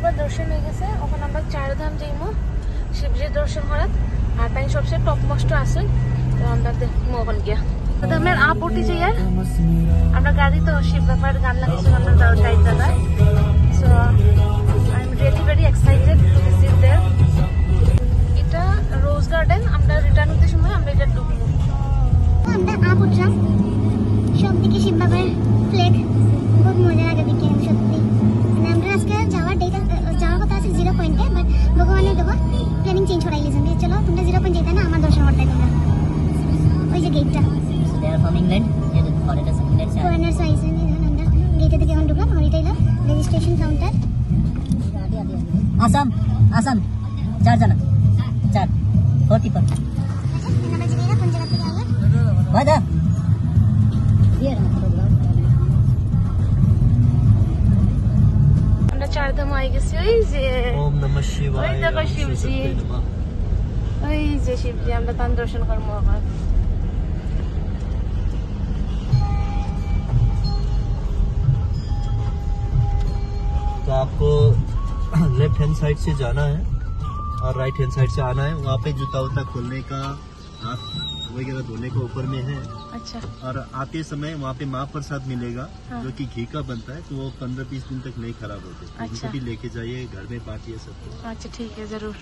শিববাবার দর্শন হয়ে গেছে। ওখানে আমরা 4 ধাম যাইমু শিবজির দর্শন করাত। আর তাই সবচেয়ে টপ মোস্ট আসুন, তো আমরা দেখবো ওখান গিয়া ধামের আপ উঠি যাই। আর আমরা গাড়ি তো শিব বাবার গান লাগাইছি আমরা ড্রাইভ দাদা। So I am really very excited to visit there. এটা রোজ গার্ডেন। আমরা রিটার্ন হতে সময় আমরা এটা ঢুকবো। আমরা আপ উঠলাম, সব দিকে শিব বাবার ফ্ল্যাগ, বহুত মজা লাগে দেখে সত্যি। মানে আমরা আজকে যাওয়ার কথা আছে 0 পয়েন্টে, বাট ভগবানের দেবো প্ল্যানিং চেঞ্জ করাই লিয়েছেন। চলো তোমরা 0 পয়েন্ট যেতে না, আমার দর্শন করতে তোমরা ওই যে গেটটা ফরেনার্স আইসেন। আমরা গেটে থেকে এখন ঢুকলাম। আর এটা হলো রেজিস্ট্রেশন কাউন্টার। आसाम आसाम 4 जना 4 44 আমরা জানি না কোন জায়গা থেকে আইলো। वादा আমরা 4 ধাম আই গেছি। ওই যে ओम नमः शिवाय। ওই দেখো শিবজি, ওই যে শিবজি। আমরা তার দর্শন করবো এখন। तो आपको लेफ्ट हैंड साइड से जाना है और राइट हैंड साइड से आना है। वहाँ पे जूता उता खोलने का, हाथ वगैरह धोने का ऊपर में है। अच्छा और आते समय वहाँ पे महाप्रसाद मिलेगा, हाँ। जो कि घी का बनता है, तो वो 15-20 दिन तक नहीं खराब होते। तो अच्छा। उनको भी लेके जाइए, घर में बांटिए सबको। আচ্ছা ঠিক আছে, জরুর।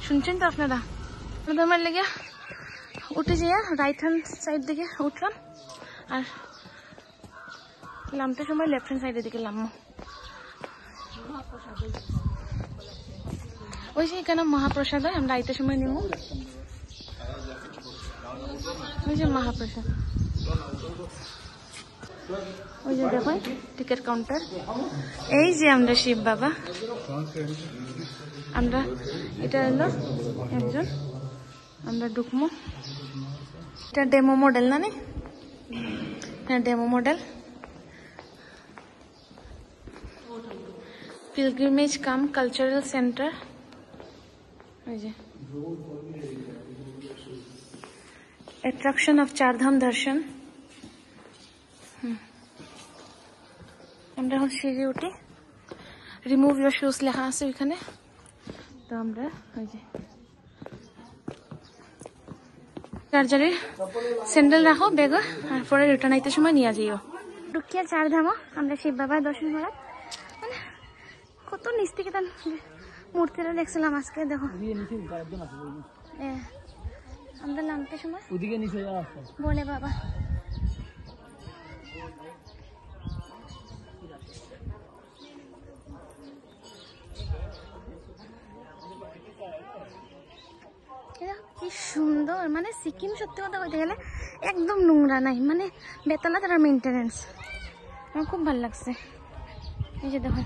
শুনছেন তো আপনারা? আমার লেগে উঠে যাইয়া রাইট হ্যান্ড সাইড দিকে উঠলাম, আর নামতে সময় লেফট হ্যান্ড সাইডের দিকে নামবো। ওই যে এখানে মহাপ্রসাদ হয়, আমরা আইতে সময় নিব। ওই যে মহাপ্রসাদ, ওই যে দেখো টিকিট কাউন্টার। এই যে আমরা শিব বাবা, আমরা এটা হলো একজন, আমরা ঢুকবো। এটা ডেমো মডেল না? হ্যাঁ ডেমো মডেল। পিলগ্রিমেজ কাম কালচারাল সেন্টার। ওই যে অ্যাট্রাকশন অফ 4 ধাম দর্শন। আমরা এখন সিঁড়ি উঠি। রিমুভ ইউর শুজ লেখা আছে ওইখানে। তো আমরা ওই যে চার্জারে স্যান্ডেল রাখো ব্যাগ, আর পরে রিটার্ন আইতে সময় নিয়ে যাইও। ঢুকিয়া 4 ধামও আমরা শিব বাবার দর্শন করা। মানে কত নিচ থেকে তার মূর্তিটা দেখছিলাম আজকে। দেখো আমরা নামতে সময় বলে বাবা কি সুন্দর। মানে সিকিম সত্যি কথা বলতে গেলে একদম নোংরা নাই, মানে বেতলা তারা মেনটেনেন্স। আমার খুব ভালো লাগছে। এই যে দেখুন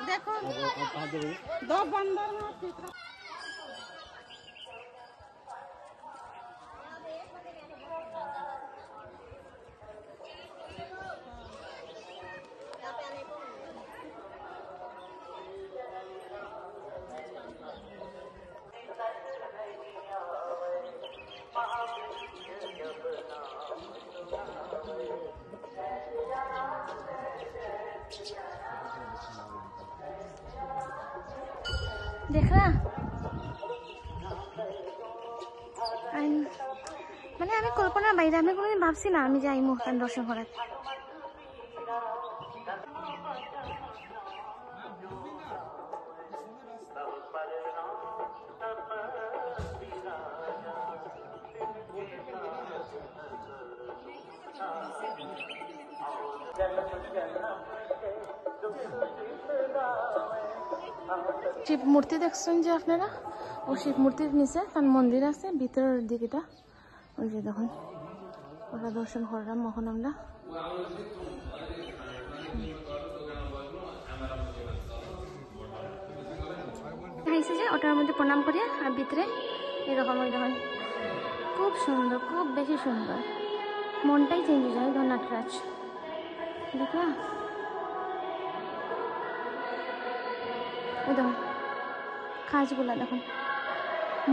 देखो 2 बंदर देखा। মানে আমি কল্পনার বাইরে, আমি কোনোদিন ভাবছি না আমি যাই মুখান দর্শন করার। শিব মূর্তি দেখছেন যে আপনারা, ও শিব মূর্তির নিচে তার মন্দির আছে ভিতরের দিকেটা। ওই যে দেখুন ওটা দর্শন করলাম এখন আমরা। যে ওটার মধ্যে প্রণাম করিয়া আর ভিতরে এরকম ওই দেখুন খুব সুন্দর, খুব বেশি সুন্দর, মনটাই চেঞ্জ হয়ে যায়। ধনাটরাজ দেখলা, ওই দেখুন খাঁজগুলা দেখুন,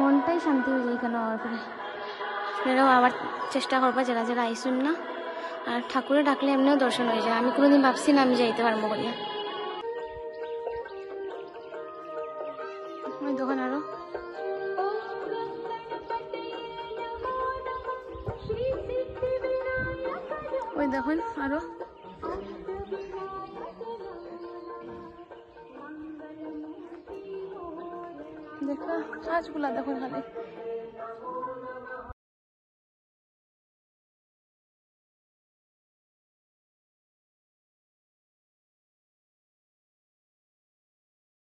মনটাই শান্তি হয়ে যায় কেন। আবার পরে আপনারাও আবার চেষ্টা করবা যারা যারা আইসুন না। আর ঠাকুরে ডাকলে এমনিও দর্শন হয়ে যায়। আমি কোনোদিন ভাবছি না আমি যাইতে পারবো বলিয়া। ওই দেখুন আরো ওই দেখুন আরো দেখা কাজগুলা দেখুন খালি।